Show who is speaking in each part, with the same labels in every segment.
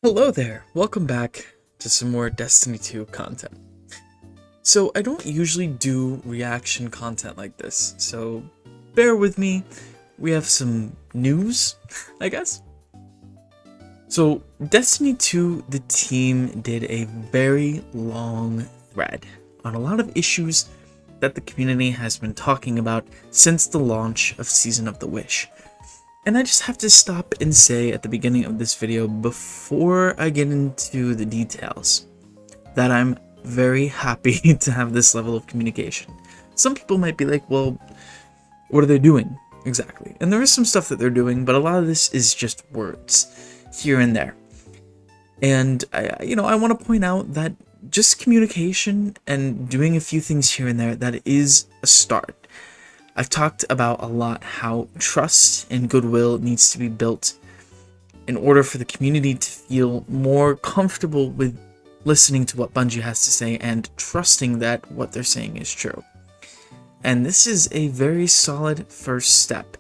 Speaker 1: Hello there, welcome back to some more Destiny 2 content. So I don't usually do reaction content like this, so bear with me. We have some news, I guess. So Destiny 2, the team did a very long thread on a lot of issues that the community has been talking about since the launch of Season of the Wish. And I just have to stop and say at the beginning of this video, before I get into the details, that I'm very happy to have this level of communication. Some people might be like, well, what are they doing exactly? And there is some stuff that they're doing, but a lot of this is just words here and there. And I want to point out that just communication and doing a few things here and there, that is a start. I've talked about a lot how trust and goodwill needs to be built in order for the community to feel more comfortable with listening to what Bungie has to say and trusting that what they're saying is true. And this is a very solid first step.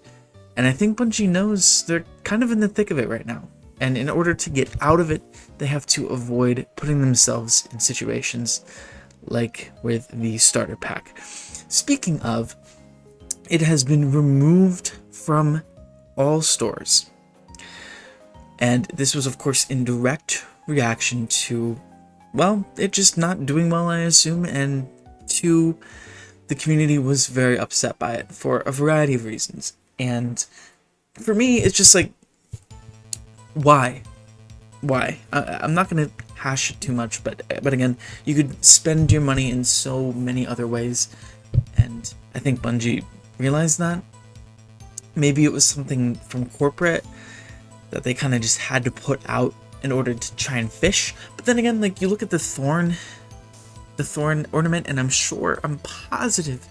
Speaker 1: And I think Bungie knows they're kind of in the thick of it right now. And in order to get out of it, they have to avoid putting themselves in situations like with the starter pack. Speaking of, it has been removed from all stores. And this was, of course, in direct reaction to, well, it just not doing well, I assume, and two, the community was very upset by it for a variety of reasons. And for me, it's just like, why? Why? I'm not going to hash it too much, but again, you could spend your money in so many other ways, and I think Bungie realized that. Maybe it was something from corporate that they kind of just had to put out in order to try and fish. But then again, like, you look at the thorn ornament, and I'm positive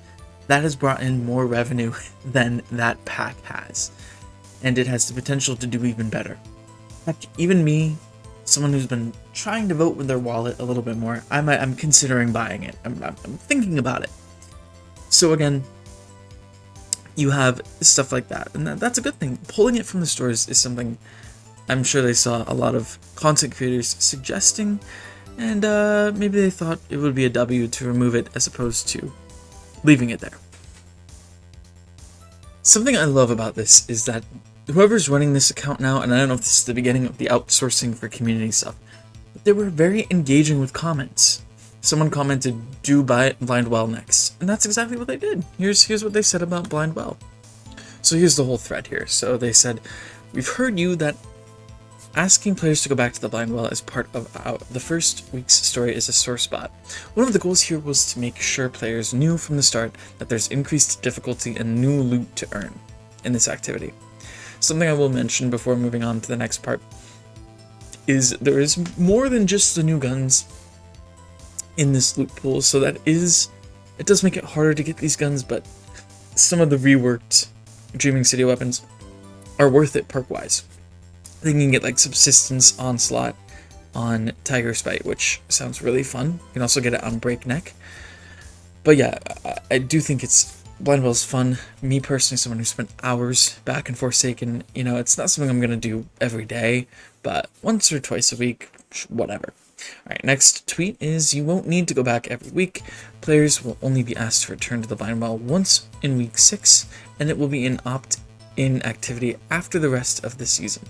Speaker 1: that has brought in more revenue than that pack has, and it has the potential to do even better. Heck, even me, someone who's been trying to vote with their wallet a little bit more, I'm considering buying it. I'm thinking about it. So again, you have stuff like that, and that's a good thing. Pulling it from the stores is something I'm sure they saw a lot of content creators suggesting, and maybe they thought it would be a W to remove it as opposed to leaving it there. Something I love about this is that whoever's running this account now, and I don't know if this is the beginning of the outsourcing for community stuff, but they were very engaging with comments. Someone commented, do buy Blindwell next. And that's exactly what they did. Here's what they said about Blindwell. So here's the whole thread here. So they said, we've heard you that asking players to go back to the Blindwell as part of the first week's story is a sore spot. One of the goals here was to make sure players knew from the start that there's increased difficulty and new loot to earn in this activity. Something I will mention before moving on to the next part is there is more than just the new guns in this loot pool, so it does make it harder to get these guns, but some of the reworked Dreaming City weapons are worth it perk-wise. They can get like Subsistence Onslaught on Tiger Spite, which sounds really fun. You can also get it on Breakneck. But yeah, I do think Blindwell's fun. Me personally, someone who spent hours back in Forsaken, it's not something I'm going to do every day, but once or twice a week, whatever. Alright, next tweet is, you won't need to go back every week. Players will only be asked to return to the Blindwell once in week 6, and it will be an opt-in activity after the rest of the season.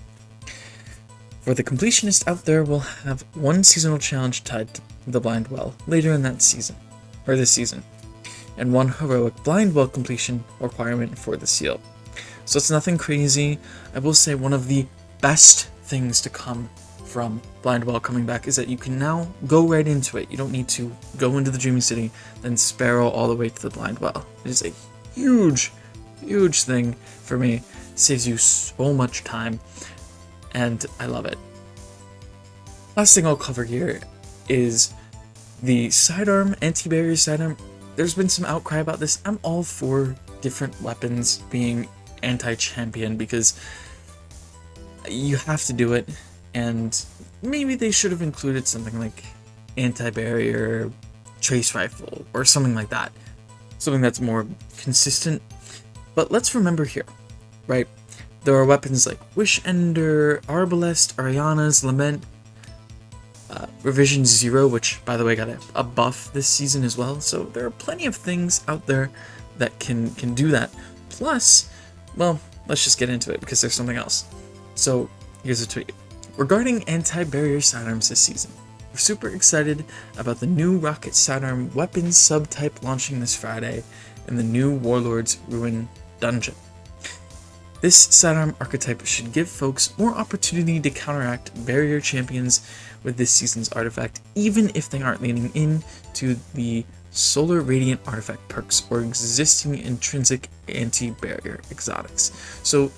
Speaker 1: For the completionist out there, we'll have one seasonal challenge tied to the Blindwell later in that season, or this season, and one heroic Blindwell completion requirement for the seal. So it's nothing crazy. I will say one of the best things to come from Blindwell coming back is that you can now go right into it. You don't need to go into the Dreaming City, then Sparrow all the way to the Blindwell. It is a huge thing for me. It saves you so much time, and I love it. Last thing I'll cover here is the sidearm, anti-barrier sidearm. There's been some outcry about this. I'm all for different weapons being anti-champion because you have to do it. And maybe they should have included something like anti-barrier trace rifle or something like that. Something that's more consistent. But let's remember here, right? There are weapons like Wish Ender, Arbalest, Ariana's, Lament, Revision 0, which by the way got a buff this season as well. So there are plenty of things out there that can do that. Plus, well, let's just get into it because there's something else. So here's a tweet. Regarding anti-barrier sidearms this season, we're super excited about the new rocket sidearm weapons subtype launching this Friday in the new Warlord's Ruin dungeon. This sidearm archetype should give folks more opportunity to counteract barrier champions with this season's artifact, even if they aren't leaning in to the Solar Radiant artifact perks or existing intrinsic anti-barrier exotics. So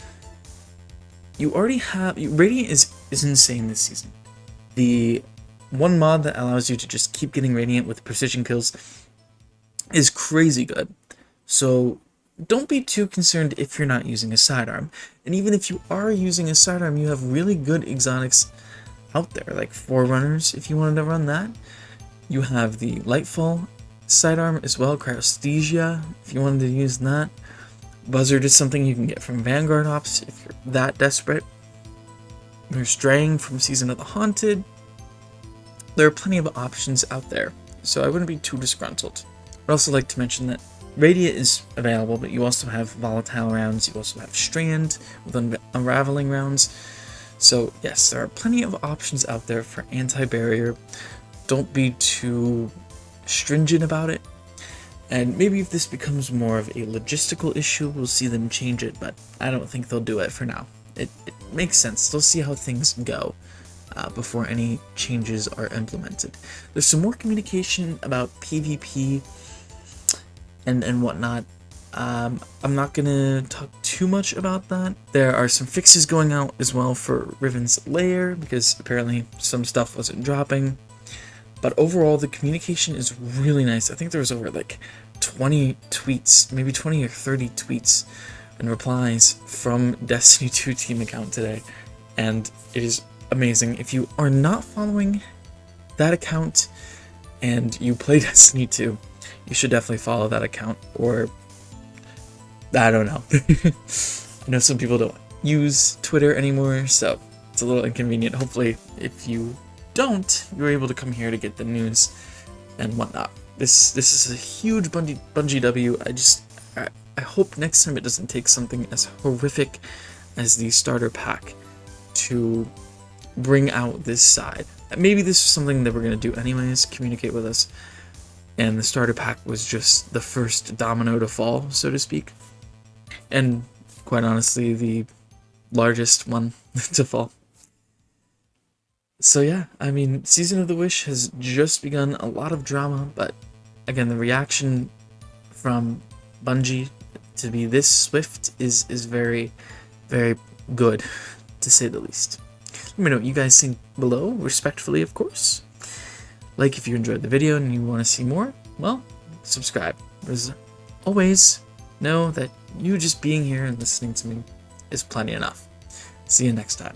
Speaker 1: you already have Radiant is insane this season. The one mod that allows you to just keep getting Radiant with precision kills is crazy good. So don't be too concerned if you're not using a sidearm. And even if you are using a sidearm, you have really good exotics out there, like Forerunners if you wanted to run that. You have the Lightfall sidearm as well, Cryosthesia if you wanted to use that. Buzzard is something you can get from Vanguard Ops if you're that desperate. There's Straying from Season of the Haunted. There are plenty of options out there, so I wouldn't be too disgruntled. I'd also like to mention that Radiant is available, but you also have Volatile rounds, you also have Strand with Unraveling rounds. So yes, there are plenty of options out there for anti-barrier. Don't be too stringent about it. And maybe if this becomes more of a logistical issue, we'll see them change it, but I don't think they'll do it for now. It makes sense. They'll see how things go before any changes are implemented. There's some more communication about PvP and whatnot. I'm not gonna talk too much about that. There are some fixes going out as well for Riven's Lair, because apparently some stuff wasn't dropping. But overall, the communication is really nice. I think there was over like 20 tweets, maybe 20 or 30 tweets and replies from Destiny 2 team account today. And it is amazing. If you are not following that account and you play Destiny 2, you should definitely follow that account, or I don't know. I know some people don't use Twitter anymore, so it's a little inconvenient. Hopefully, if you don't, you're able to come here to get the news and whatnot. This is a huge Bungie W. I hope next time it doesn't take something as horrific as the starter pack to bring out this side. Maybe this is something that we're going to do anyways, communicate with us. And the starter pack was just the first domino to fall, so to speak. And quite honestly, the largest one to fall. So yeah, I mean, Season of the Wish has just begun. A lot of drama, but again, the reaction from Bungie to be this swift is very, very good, to say the least. Let me know what you guys think below, respectfully, of course. Like if you enjoyed the video and you want to see more, well, subscribe. As always, know that you just being here and listening to me is plenty enough. See you next time.